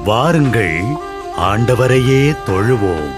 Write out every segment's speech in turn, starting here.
வாருங்கள், ஆண்டவரையே தொழுவோம்.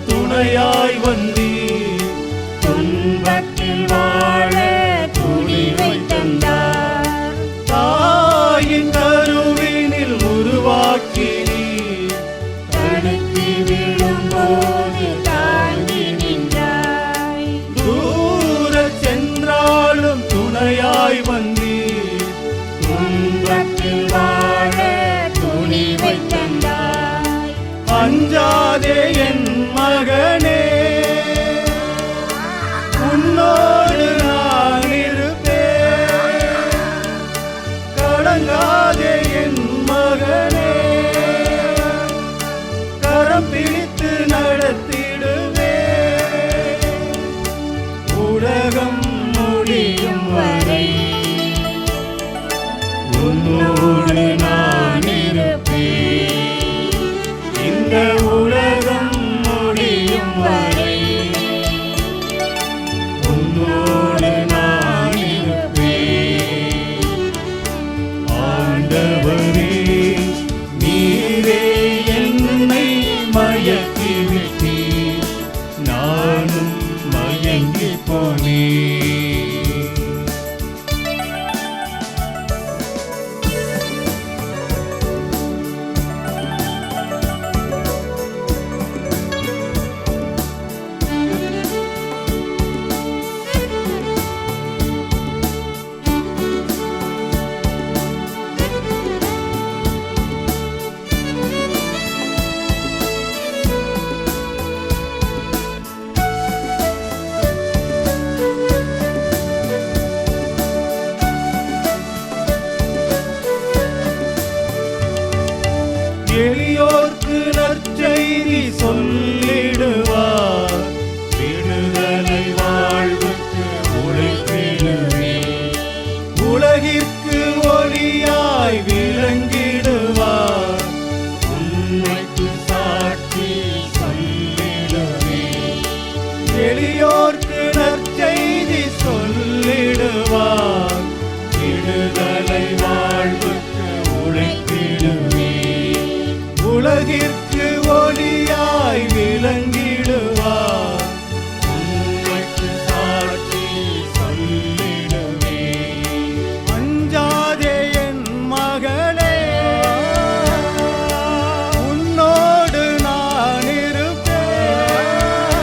துணையாய் வந்தீர், துன்பத்தில் வாழ துணிவை தந்தார். தாயின் கருவினில் உருவாக்கினீர், தடுக்கி விழும்போது தாங்கி நின்றாய். தூர சென்றாலும் துணையாய் வந்தீர், துன்பத்தில் வாழ துணிவை தந்தாய். அஞ்சாதே என் மகனே, உன்னோடு நான் இருப்பேன். கலங்காதே என் மகனே, கரம் பிடித்து நடத்திடுவேன். உலகம் முடியும் வரை உன்னோடு நான் இருப்பேன். இந்த உலகம் முடியும் வரை உன்னோடு நான் இருப்பேன். ஆண்டவரே, நீரே என்னை மயக்கிவிட்டீர், நானும் மயங்கி போனேன். எளியோர்க்கு நற்செய்தி சொல்லிடுவார். விடுதலை வாழ்வுக்கு உழைத்திடுவேன். உலகிற்கு ஒளியாய் விளங்கிடுவார். உண்மைக்கு சாட்சி சொல்லிடுவேன். எளியோர்க்கு நற்செய்தி சொல்லிடுவார். விடுதலை வாழ்வுக்கு உழைத்திடுவேன். உலகிற்கு ஒளியாய் விளங்கிடுவார். உண்மைக்கு சாட்சி சொல்லிடுவேன். அஞ்சாதே என் மகனே, உன்னோடு நான் இருப்பேன்.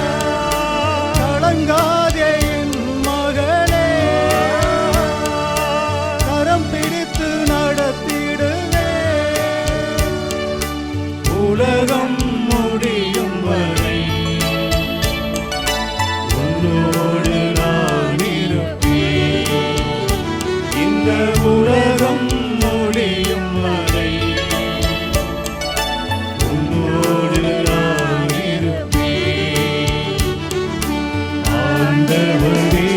கலங்காதே என் மகனே, கரம் பிடித்து நடத்திடுவேன். உலகம் முடியும் வரை உன்னோடு நான் இருப்பேன். இந்த உலகம் முடியும் வரை உன்னோடு நான் இருப்பேன். ஆண்டவரே,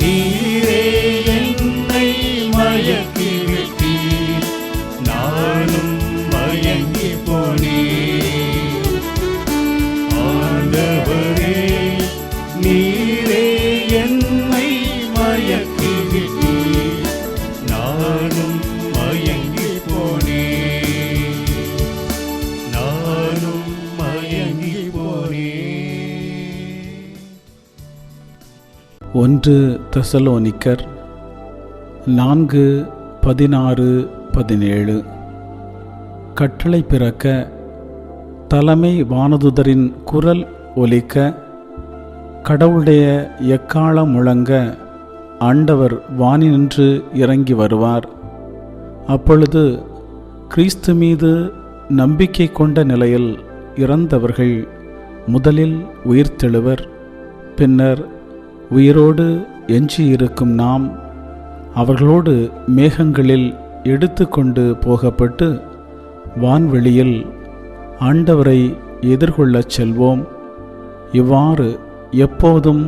நீரே என்னை மயக்கி விட்டீர். நானும் மயங்கி போனேன். ஆண்டவரே, நீரே என்னை மயக்கி விட்டீர். நானும் மயங்கி போனேன். நானும் மயங்கி போனேன். 1 தெசலோனிக்கர் 4:16-17. கட்டளை பிறக்க, தலைமை வானதுதரின் குரல் ஒலிக்க, கடவுளுடைய எக்காளம் முழங்க, ஆண்டவர் வானினின்று இறங்கி வருவார். அப்பொழுது கிறிஸ்து மீது நம்பிக்கை கொண்ட நிலையில் இறந்தவர்கள் முதலில் உயிர்த்தெழுவர். பின்னர் உயிரோடு எஞ்சியிருக்கும் நாம் அவர்களோடு மேகங்களில் எடுத்து கொண்டு போகப்பட்டு வான்வெளியில் ஆண்டவரை எதிர்கொள்ளச் செல்வோம். இவ்வாறு எப்போதும்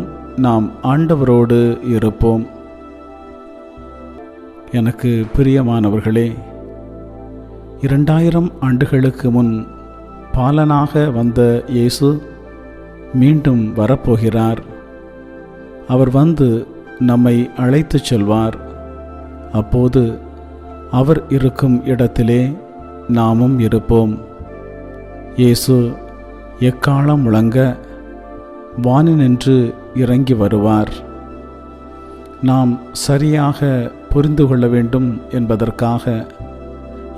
நாம் ஆண்டவரோடு இருப்போம். எனக்கு பிரியமானவர்களே, 2000 ஆண்டுகளுக்கு முன் பாலனாக வந்த இயேசு மீண்டும் வரப்போகிறார். அவர் வந்து நம்மை அழைத்துச் செல்வார். அப்போது அவர் இருக்கும் இடத்திலே நாமும் இருப்போம். இயேசு எக்காளம் முழங்க வானினின்று இறங்கி வருவார். நாம் சரியாக புரிந்து கொள்ள வேண்டும் என்பதற்காக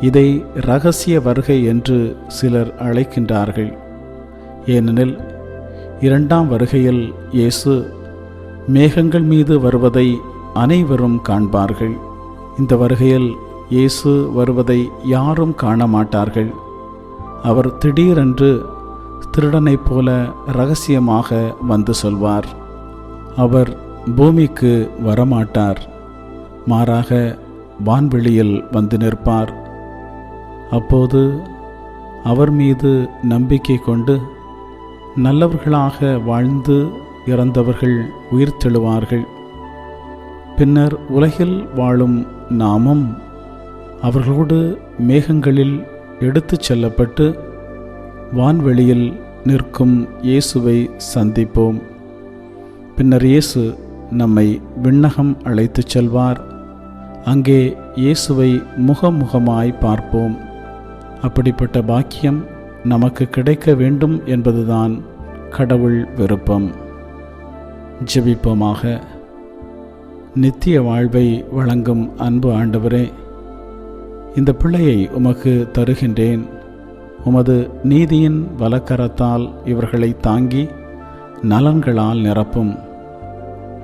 இதை இரகசிய வருகை என்று சிலர் அழைக்கின்றார்கள். ஏனெனில் 2ஆம் வருகையில் இயேசு மேகங்கள் மீது வருவதை அனைவரும் காண்பார்கள். இந்த வருகையில் இயேசு வருவதை யாரும் காண மாட்டார்கள். அவர் திடீரென்று திருடனைப் போல இரகசியமாக வந்து சொல்வார். அவர் பூமிக்கு வரமாட்டார், மாறாக வான்வெளியில் வந்து நிற்பார். அப்போது அவர் மீது நம்பிக்கை கொண்டு நல்லவர்களாக வாழ்ந்து இறந்தவர்கள் உயிர்த்தெழுவார்கள். பின்னர் உலகில் வாழும் நாமும் அவர்களோடு மேகங்களில் எடுத்துச் செல்லப்பட்டு வான்வெளியில் நிற்கும் இயேசுவை சந்திப்போம். பின்னர் இயேசு நம்மை விண்ணகம் அழைத்துச் செல்வார். அங்கே இயேசுவை முகமுகமாய் பார்ப்போம். அப்படிப்பட்ட பாக்கியம் நமக்கு கிடைக்க வேண்டும் என்பதுதான் கடவுள் விருப்பம். ஜெபிப்போமாக. நித்திய வாழ்வை வழங்கும் அன்பு ஆண்டவரே, இந்த பிள்ளையை உமக்கு தருகின்றேன். உமது நீதியின் வலக்கரத்தால் இவர்களை தாங்கி நலன்களால் நிரப்பும்.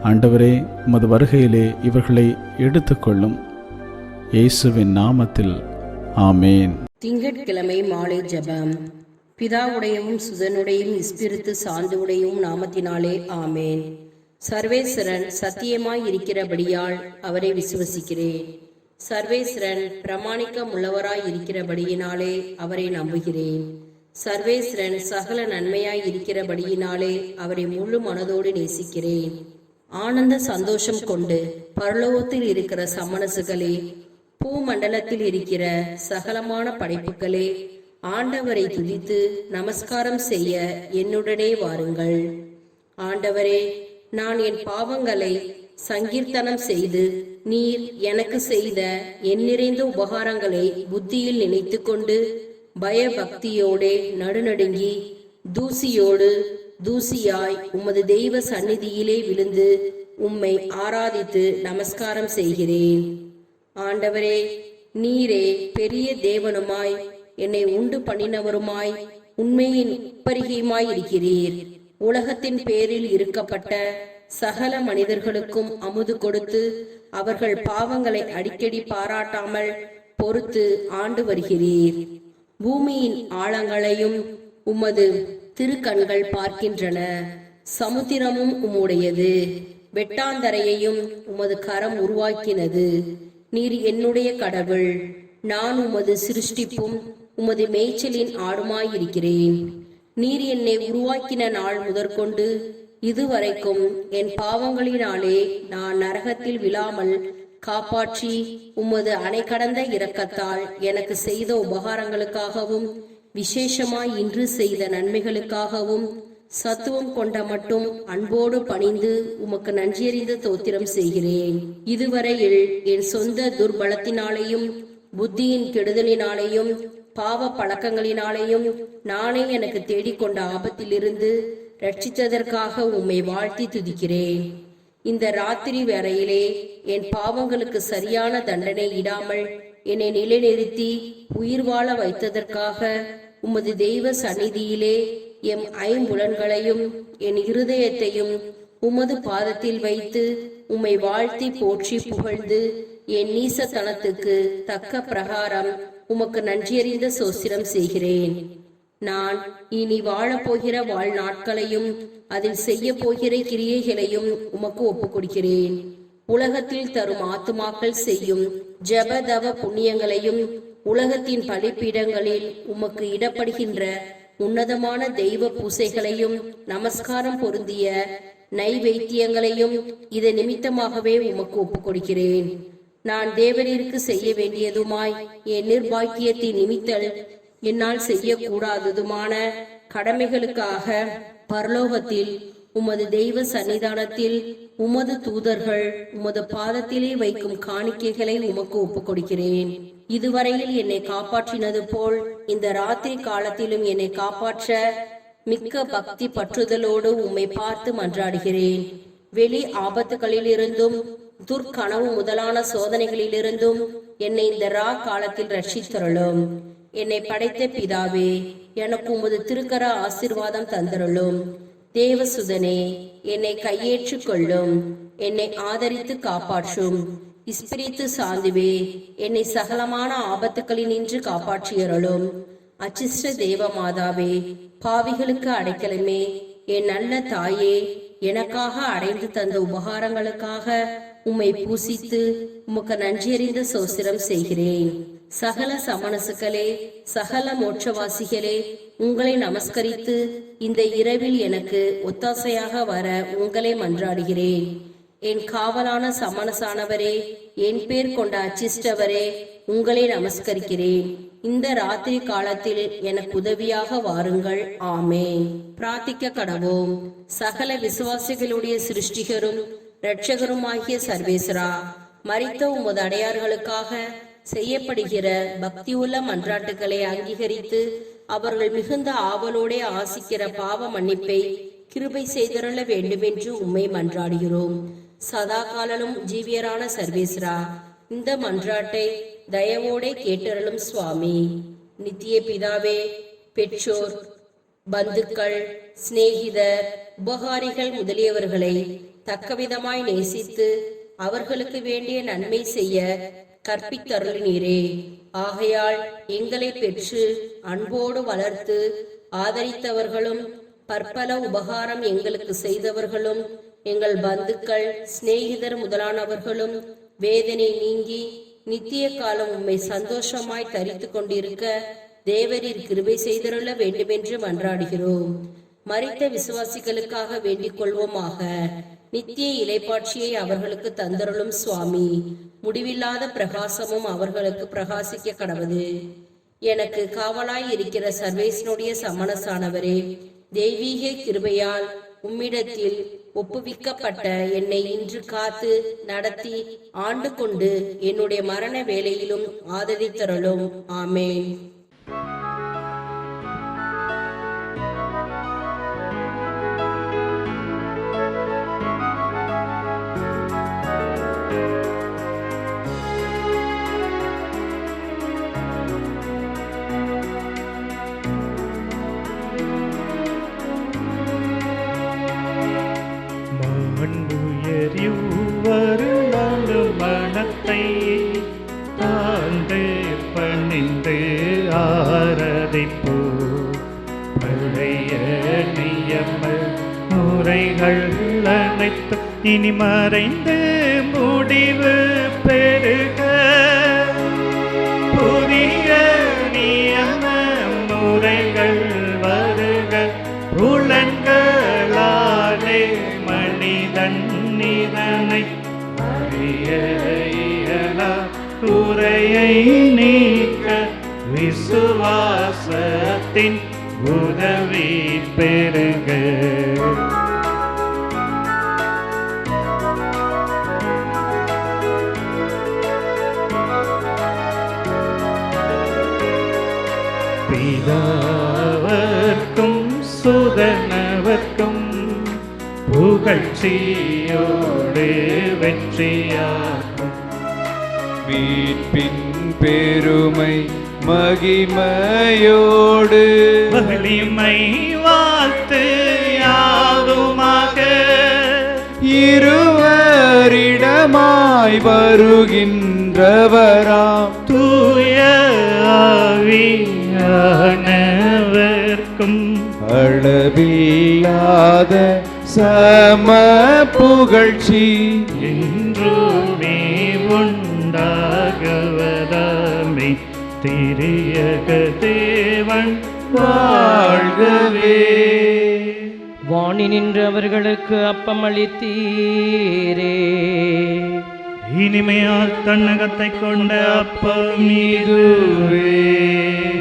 ஆண்டவரே, உமது வருகையிலே இவர்களை எடுத்துக்கொள்ளும். இயேசுவின் நாமத்தில் ஆமேன். திங்கட்கிழமை மாலை ஜெபம். பிதாவுடையவும் சுதனுடையும் இஸ்பிரித்து சாந்துவுடையும் நாமத்தினாலே ஆமேன். சர்வேஸ்வரன் சத்தியமாய் இருக்கிறபடியால் அவரை விசுவசிக்கிறேன். சர்வேஸ்வரன் பிரமாணிக்கம் உள்ளவராய் இருக்கிறபடியினாலே அவரை நம்புகிறேன். சர்வேஸ்வரன் சகல நன்மையாய் இருக்கிறபடியினாலே அவரை முழு மனதோடு நேசிக்கிறேன். ஆனந்த சந்தோஷம் கொண்டு பரலோகத்தில் இருக்கிற சமணசுகளே, பூமண்டலத்தில் இருக்கிற சகலமான படைப்புகளே, ஆண்டவரை துதித்து நமஸ்காரம் செய்ய என்னுடனே வாருங்கள். ஆண்டவரே, நான் என் பாவங்களை சங்கீர்த்தனம் செய்து நீர் எனக்கு செய்த என் நிறைந்த உபகாரங்களை புத்தியில் நினைத்து கொண்டு பயபக்தியோடே நடுநடுங்கி தூசியோடு தூசியாய் உமது தெய்வ சந்நிதியிலே விழுந்து உம்மை ஆராதித்து நமஸ்காரம் செய்கிறேன். ஆண்டவரே, நீரே பெரிய தேவனுமாய் என்னை உண்டு பண்ணினவருமாய் உண்மையின் உப்பரிகையுமாய் இருக்கிறீர். உலகத்தின் பேரில் இருக்கப்பட்ட சகல மனிதர்களுக்கும் அமுது கொடுத்து அவர்கள் பாவங்களை அடிக்கடி பாராட்டாமல் பொறுத்து ஆண்டு வருகிறீர். பூமியின் ஆழங்களையும் உமது திருக்கண்கள் பார்க்கின்றன. சமுத்திரமும் உம்முடையது, வெட்டாந்தரையையும் உமது கரம் உருவாக்கினது. நீர் என்னுடைய கடவுள், நான் உமது சிருஷ்டிப்பும் உமது மேய்ச்சலின் ஆடுமாயிருக்கிறேன். நீர் என்னை உருவாக்கின நாள் முதற்கொண்டு இதுவரைக்கும் என் பாவங்களினாலே நான் நரகத்தில் விழாமல் காப்பாற்றி உமது அணை கடந்த இரக்கத்தால் எனக்கு செய்த உபகாரங்களுக்காகவும் விசேஷமாய் இன்று செய்த நன்மைகளுக்காகவும் சத்துவம் கொண்ட மட்டும் அன்போடு பணிந்து உமக்கு நன்றியறிந்த தோத்திரம் செய்கிறேன். இதுவரையில் என் சொந்த துர்பலத்தினாலேயும் புத்தியின் கெடுதலினாலேயும் பாவ பழக்கங்களினாலேயும் நானே எனக்கு தேடிக்கொண்ட ஆபத்திலிருந்து ரட்சித்ததற்காக உம்மை வாழ்த்தி துதிக்கிறேன். இந்த ராத்திரி வேளையிலே என் பாவங்களுக்கு சரியான தண்டனை இடாமல் என்னை நிலைநிறுத்தி உயிர் வாழ வைத்ததற்காக உமது தெய்வ சந்நிதியிலே எம் ஐம்புலன்களையும் என் இருதயத்தையும் உமது பாதத்தில் வைத்து உம்மை வாழ்த்தி போற்றி புகழ்ந்து என் நீசத்தனத்துக்கு தக்க பிரகாரம் உமக்கு நன்றியறிந்த சோஸ்திரம் செய்கிறேன். நான் இனி வாழப்போகிற வாழ்நாட்களையும் அதில் செய்ய போகிற கிரியைகளையும் உமக்கு ஒப்புக் கொடுக்கிறேன். உலகத்தில் தரும் ஆத்துமாக்கள் செய்யும் ஜபதவ புண்ணியங்களையும் உலகத்தின் பலிப்பீடங்களில் உமக்கு இடப்படுகின்ற உன்னதமான தெய்வ பூசைகளையும் நமஸ்காரம் பொருந்திய நைவேத்தியங்களையும் இதை நிமித்தமாகவே உமக்கு ஒப்புக் கொடுக்கிறேன். நான் தேவனிற்கு செய்ய வேண்டியதுமாய் என் நிர்பாக்கியத்தின் நிமித்தல் என்னால் செய்யக்கூடாததுமான கடமைகளுக்காக பரலோகத்தில் உமது தெய்வ சன்னிதானத்தில் உமது தூதர்கள் உமது பாதத்திலே வைக்கும் காணிக்கைகளை உமக்கு ஒப்புக் கொடுக்கிறேன். இதுவரையில் என்னை காப்பாற்றினது போல் இந்த ராத்திரி காலத்திலும் என்னை காப்பாற்ற மிக்க பக்தி பற்றுதலோடு உம்மை பார்த்து மன்றாடுகிறேன். வெளி ஆபத்துகளிலிருந்தும் துர்க்கனவு முதலான சோதனைகளிலிருந்தும் என்னை இந்த ரா காலத்தில் ரட்சித்தருளும். என்னை படைத்த பிதாவே, எனக்கு உமது திருக்கர ஆசீர்வாதம் தந்தருளும். தேவசுதனே, என்னை கையேற்று கொள்ளும். என்னை ஆதரித்து காப்பாற்றும். இஸ்பிரித்து சாந்துவே, என்னை சகலமான ஆபத்துக்களினின்று காப்பாற்றியருளும். அச்சிஷ்ட தேவ மாதாவே, பாவிகளுக்கு அடைக்கலமே, என் நல்ல தாயே, எனக்காக அடைந்து தந்த உபகாரங்களுக்காக உம்மை பூசித்து உமக்கு நன்றியறிந்த சோஸ்திரம் செய்கிறேன். சகல சமணசுகளே, சகல மோட்சவாசிகளே, உங்களை நமஸ்கரித்து இந்த இரவில் எனக்கு ஒத்தாசையாக வர உங்களை மன்றாடுகிறேன். என் காவலான சமணசானவரே, என் பேர் கொண்ட அச்சிஷ்டவரே, உங்களை நமஸ்கரிக்கிறேன். இந்த ராத்திரி காலத்தில் எனக்கு உதவியாக வாருங்கள். ஆமென். பிரார்த்திக்க கடவோம். சகல விசுவாசிகளுடைய சிருஷ்டிகரும் இரட்சகருமாகிய சர்வேஸ்வரா, மரித்த உமது அடையார்களுக்காக செய்யப்படுகிற பக்தியுள்ள மன்றாட்டுகளை அங்கீகரித்து அவர்கள் மிகுந்த ஆவலோடே ஆசிக்கிற பாவ மன்னிப்பை கிருபை செய்தருள வேண்டுமென்று உம்மை மன்றாடுகிறோம். சதா காலனும் ஜீவியரான சர்வேஸ்வரா, இந்த மன்றாட்டை தயவோடே கேட்டருளும் சுவாமி. நித்திய பிதாவே, பெற்றோர், பந்துக்கள், சிநேகிதர், உபகாரிகள் முதலியவர்களை தக்கவிதமாய் நேசித்து அவர்களுக்கு வேண்டிய நன்மை செய்ய கற்பித்தருளினீரே. ஆகையால் எங்களை பெற்று அன்போடு வளர்த்து ஆதரித்தவர்களும் பற்பல உபகாரம் எங்களுக்கு செய்தவர்களும் எங்கள் பந்துக்கள், சிநேகிதர் முதலானவர்களும் வேதனை நீங்கி நித்திய காலம் உம்மை சந்தோஷமாய் தரித்து கொண்டிருக்க தேவரீர் கிருபை செய்தருள வேண்டுமென்று மன்றாடுகிறோம். மரித்த விசுவாசிகளுக்காக வேண்டிக் கொள்வோமாக. நித்திய இலைப்பாட்சியை அவர்களுக்கு தந்தருளும் சுவாமி. முடிவில்லாத பிரகாசமும் அவர்களுக்கு பிரகாசிக்க கடவுது. எனக்கு காவலாய் இருக்கிற சர்வேசனுடைய சமணசானவரே, தெய்வீக கிருபையால் உம்மிடத்தில் ஒப்புவிக்கப்பட்ட என்னை இன்று காத்து நடத்தி ஆண்டு கொண்டு என்னுடைய மரண வேளையிலும் ஆதரித்தருளும். ஆமேன். மனத்தை தாழ்ந்து பணிந்து ஆராதிப்போ. பழைய நியம முறைகள் அனைத்து இனி மறைந்து முடிவு பெருக. புதிய நியம முறைகள் வருக. புலன்களாலே மனிதன் இதனை அறிய இயலா. குறையை நீக்க விசுவாசத்தின் உதவி பெருக. பிதாவர்க்கும் சுதனவர்க்கும் புகழ்ச்சியோடு வெற்றியாகும். மீட்பின் பெருமை மகிமையோடு வலிமை வாழ்த்து யாவுமாக. இருவரிடமாய் வருகின்றவராம் தூய ஆவியானவர்க்கும் அளவில்லாத சம புகழ்ச்சி என்றுமே உண்டாகுவதாமே. திரியக தேவன் வாழ்கவே. வாணி நின்று அவர்களுக்கு அப்பம் அளித்தீரே. இனிமையால் தன்னகத்தை கொண்ட அப்பம் இதுவே.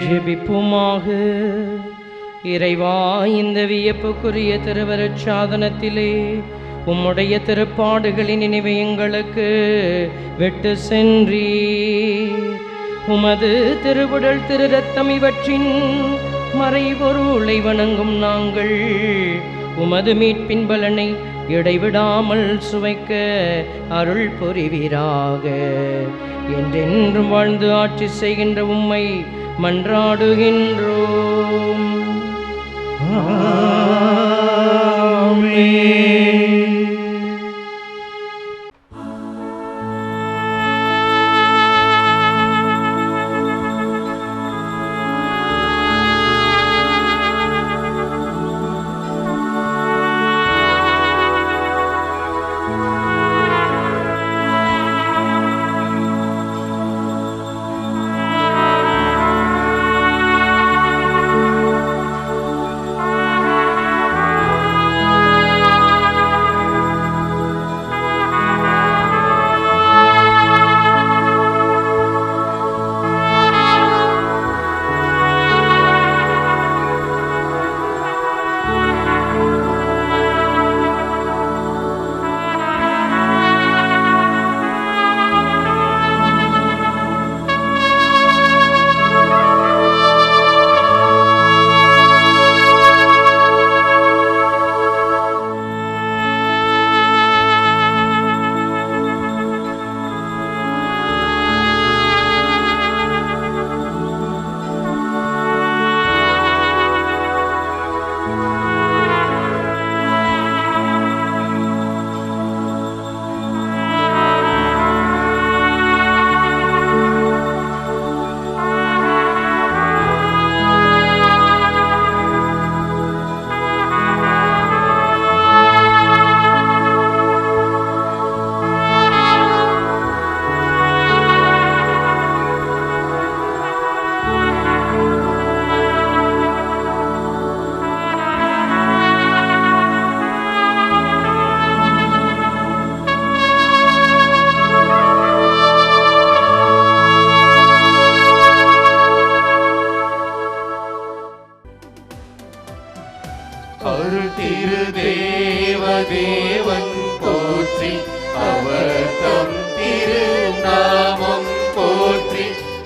ஜெபிப்புமாக. இறைவா, இந்த வியப்புக்குரிய திருவருட் சாதனத்திலே உம்முடைய திருப்பாடுகளின் நினைவை எங்களுக்கு விட்டு சென்றீர். உமது திருவுடல் திரு ரத்தம் இவற்றின் மறைபொருளை வணங்கும் நாங்கள் உமது மீட்பின் பலனை இடைவிடாமல் சுவைக்க அருள் புரிவீராக. என்றென்றும் வாழ்ந்து ஆட்சி செய்கின்ற உம்மை மன்றாடுகின்றோம். ஆமென்.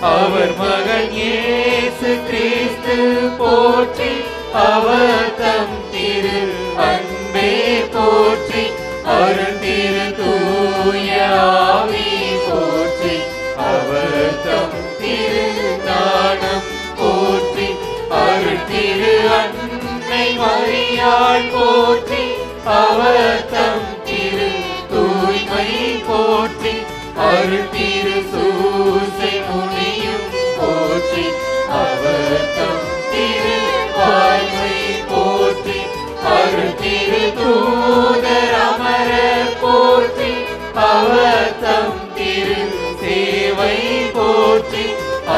அவர் மகன் இயேசு கிறிஸ்து போற்றி, அவர் தம் திரு அன்பே போற்றி, அருள் திரு தூய ஆவி போற்றி, அவர் தம் திரு ஞானம் போற்றி, அருள் திரு அன்னை மரியாள் போற்றி, அவர் தம் திரு தூய்மை போற்றி, அருள் திரு சூசை முனியும் போற்றி, அவர் தம் திரு வாய்மை போற்றி, அருள் திரு தூதர் அமர போற்றி, அவர் தம் திரு சேவை போற்றி,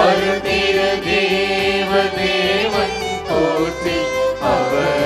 அருள் திரு தேவ தேவன் போற்றி, அவர்